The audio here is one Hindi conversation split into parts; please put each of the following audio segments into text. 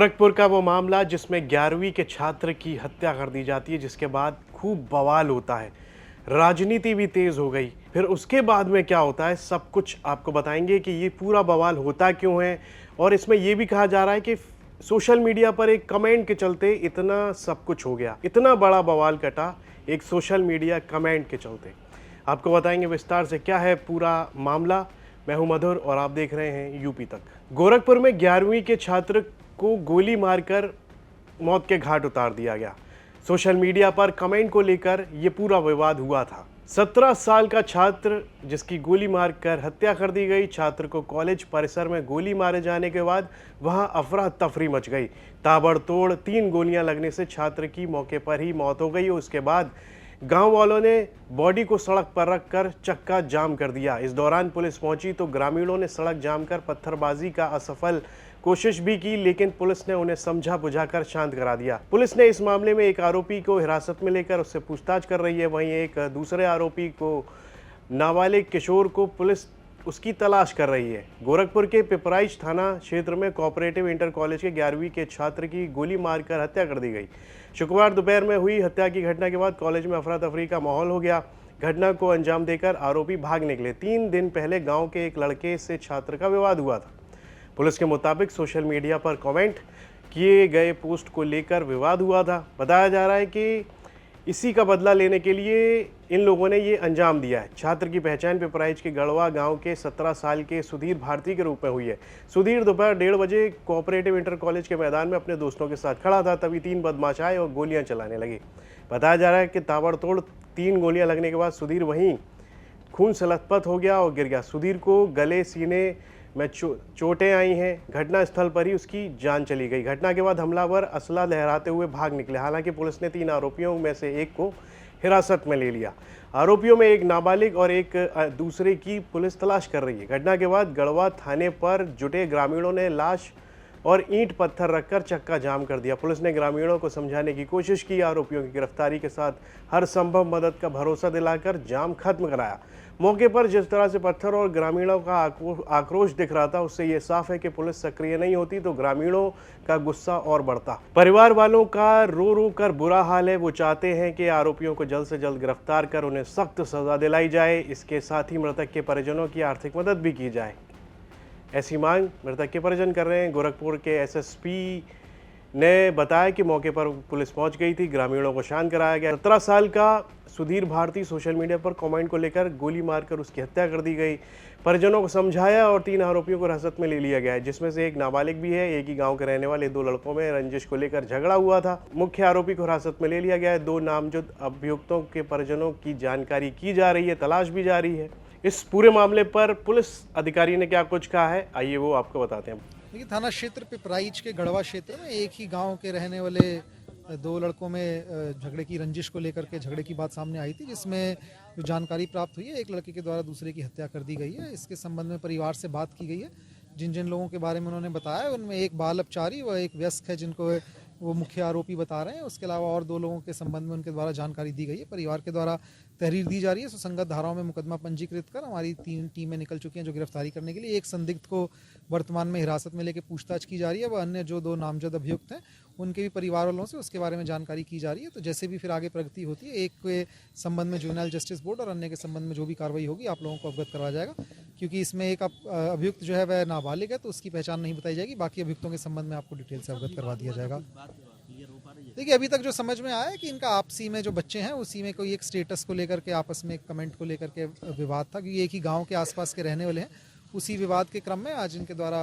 गोरखपुर का वो मामला जिसमें 11वीं के छात्र की हत्या कर दी जाती है, जिसके बाद खूब बवाल होता है, राजनीति भी तेज हो गई। फिर उसके बाद में क्या होता है, सब कुछ आपको बताएंगे कि ये पूरा बवाल होता क्यों है। और इसमें ये भी कहा जा रहा है कि सोशल मीडिया पर एक कमेंट के चलते इतना सब कुछ हो गया, इतना बड़ा बवाल कटा एक सोशल मीडिया कमेंट के चलते। आपको बताएंगे विस्तार से क्या है पूरा मामला। मैं हूं मधुर और आप देख रहे हैं यूपी तक। गोरखपुर में 11वीं के छात्र को गोली मारकर मौत के घाट उतार दिया गया। सोशल मीडिया पर कमेंट को लेकर यह पूरा विवाद हुआ था। 17 साल का छात्र जिसकी गोली मारकर हत्या कर दी गई। छात्र को कॉलेज परिसर में गोली मारे जाने के बाद वहां अफरा तफरी मच गई। ताबड़तोड़ 3 गोलियां लगने से छात्र की मौके पर ही मौत हो गई। उसके बाद गांव वालों ने बॉडी को सड़क पर रखकर चक्का जाम कर दिया। इस दौरान पुलिस पहुंची तो ग्रामीणों ने सड़क जाम कर पत्थरबाजी का असफल कोशिश भी की, लेकिन पुलिस ने उन्हें समझा बुझाकर शांत करा दिया। पुलिस ने इस मामले में एक आरोपी को हिरासत में लेकर उससे पूछताछ कर रही है। वहीं एक दूसरे आरोपी को, नाबालिग किशोर को, पुलिस उसकी तलाश कर रही है। गोरखपुर के पिपराइच थाना क्षेत्र में कोऑपरेटिव इंटर कॉलेज के 11वीं के छात्र की गोली मारकर हत्या कर दी गई। शुक्रवार दोपहर में हुई हत्या की घटना के बाद कॉलेज में अफरा तफरी का माहौल हो गया। घटना को अंजाम देकर आरोपी भाग निकले। 3 दिन पहले गांव के एक लड़के से छात्र का विवाद हुआ था। पुलिस के मुताबिक सोशल मीडिया पर कमेंट किए गए पोस्ट को लेकर विवाद हुआ था। बताया जा रहा है कि इसी का बदला लेने के लिए इन लोगों ने ये अंजाम दिया है। छात्र की पहचान पिपराइच के गढ़वा गांव के 17 साल के सुधीर भारती के रूप में हुई है। सुधीर दोपहर 1:30 बजे कोऑपरेटिव इंटर कॉलेज के मैदान में अपने दोस्तों के साथ खड़ा था, तभी 3 बदमाश आए और गोलियां चलाने लगे। बताया जा रहा है कि ताबड़तोड़ 3 गोलियां लगने के बाद सुधीर वहीं खून से लथपथ हो गया और गिर गया। सुधीर को गले, सीने में चोटें आई हैं। घटना स्थल पर ही उसकी जान चली गई। घटना के बाद हमलावर असला लहराते हुए भाग निकले। हालांकि पुलिस ने 3 आरोपियों में से एक को हिरासत में ले लिया। आरोपियों में एक नाबालिग और एक दूसरे की पुलिस तलाश कर रही है। घटना के बाद गढ़वा थाने पर जुटे ग्रामीणों ने लाश और ईंट पत्थर रखकर चक्का जाम कर दिया। पुलिस ने ग्रामीणों को समझाने की कोशिश की। आरोपियों की गिरफ्तारी के साथ हर संभव मदद का भरोसा दिलाकर जाम खत्म कराया। मौके पर जिस तरह से पत्थर और ग्रामीणों का आक्रोश दिख रहा था, उससे यह साफ है कि पुलिस सक्रिय नहीं होती तो ग्रामीणों का गुस्सा और बढ़ता। परिवार वालों का रो रो कर बुरा हाल है। वो चाहते हैं कि आरोपियों को जल्द से जल्द गिरफ्तार कर उन्हें सख्त सजा दिलाई जाए। इसके साथ ही मृतक के परिजनों की आर्थिक मदद भी की जाए। ऐसी मांग मृतक के परिजन कर रहे हैं। गोरखपुर के एसएसपी ने बताया कि मौके पर पुलिस पहुंच गई थी, ग्रामीणों को शांत कराया गया। 17 साल का सुधीर भारती सोशल मीडिया पर कमेंट को लेकर गोली मारकर उसकी हत्या कर दी गई। परिजनों को समझाया और 3 आरोपियों को हिरासत में ले लिया गया है, जिसमें से एक नाबालिग भी है। एक ही गांव के रहने वाले 2 लड़कों में रंजिश को लेकर झगड़ा हुआ था। मुख्य आरोपी को हिरासत में ले लिया गया है। 2 नामजद अभियुक्तों के परिजनों की जानकारी की जा रही है, तलाश भी जारी है। इस पूरे मामले पर पुलिस अधिकारी ने क्या कुछ कहा है, आइए वो आपको बताते हैं। देखिए, थाना क्षेत्र पिपराइच के गढ़वा क्षेत्र में एक ही गांव के रहने वाले 2 लड़कों में झगड़े की रंजिश को लेकर के झगड़े की बात सामने आई थी, जिसमें जो जानकारी प्राप्त हुई है, एक लड़के के द्वारा दूसरे की हत्या कर दी गई है। इसके संबंध में परिवार से बात की गई है। जिन जिन लोगों के बारे में उन्होंने बताया, उनमें एक बाल अपचारी व एक वयस्क है, जिनको वो मुख्य आरोपी बता रहे हैं। उसके अलावा और 2 लोगों के संबंध में उनके द्वारा जानकारी दी गई है। परिवार के द्वारा तहरीर दी जा रही है। सुसंगत धाराओं में मुकदमा पंजीकृत कर हमारी 3 टीमें निकल चुकी हैं जो गिरफ्तारी करने के लिए। एक संदिग्ध को वर्तमान में हिरासत में लेकर पूछताछ की जा रही है। वह अन्य जो 2 नामजद अभियुक्त हैं, उनके भी परिवार वालों से उसके बारे में जानकारी की जा रही है। तो जैसे भी फिर आगे प्रगति होती है, एक के संबंध में जुवेनाइल जस्टिस बोर्ड और अन्य के संबंध में जो भी कार्रवाई होगी आप लोगों को अवगत करवाया जाएगा। क्योंकि इसमें एक अभियुक्त जो है वह नाबालिग है, तो उसकी पहचान नहीं बताई जाएगी। बाकी अभियुक्तों के संबंध में आपको डिटेल से अवगत करवा दिया जाएगा। देखिए, अभी तक जो समझ में आया है कि इनका आपसी में जो बच्चे हैं उसी में कोई एक स्टेटस को लेकर के, आपस में एक कमेंट को लेकर के विवाद था, क्योंकि एक ही गांव के आसपास के रहने वाले हैं। उसी विवाद के क्रम में आज इनके द्वारा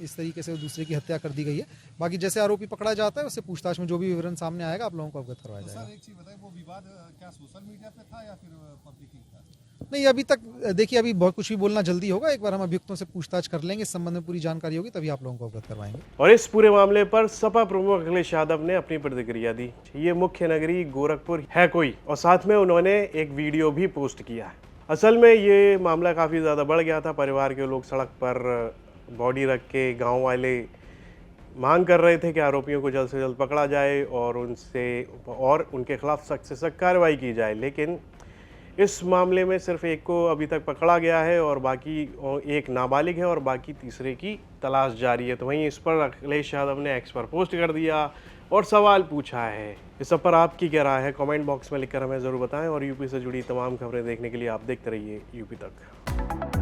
इस तरीके से दूसरे की हत्या कर दी गई है। बाकी जैसे आरोपी पकड़ा जाता है, उससे पूछताछ में जो भी विवरण सामने आएगा आप लोगों को अवगत करवाया जाएगा। सर, एक चीज बताइए, वो विवाद क्या सोशल मीडिया पे था या फिर पब्लिकली था? नहीं, अभी तक देखिए, अभी बहुत कुछ भी बोलना जल्दी होगा। एक बार हम अभियुक्तों से पूछताछ कर लेंगे, इस संबंध में पूरी जानकारी होगी तभी आप लोगों को अवगत करवाएंगे। और इस पूरे मामले पर सपा प्रमुख अखिलेश यादव ने अपनी प्रतिक्रिया दी। ये मुख्य नगरी गोरखपुर है कोई, और साथ में उन्होंने एक वीडियो भी पोस्ट किया है। असल में ये मामला काफ़ी ज़्यादा बढ़ गया था। परिवार के लोग सड़क पर बॉडी रख के, गाँव वाले मांग कर रहे थे कि आरोपियों को जल्द से जल्द पकड़ा जाए और उनके खिलाफ सख्त से सख्त कार्रवाई की जाए। लेकिन इस मामले में सिर्फ एक को अभी तक पकड़ा गया है और बाकी एक नाबालिग है और बाकी तीसरे की तलाश जारी है। तो वहीं इस पर अखिलेश यादव ने एक्स पर पोस्ट कर दिया और सवाल पूछा है। इस सब पर आपकी क्या राय है, कमेंट बॉक्स में लिखकर हमें ज़रूर बताएं और यूपी से जुड़ी तमाम खबरें देखने के लिए आप देखते रहिए यूपी तक।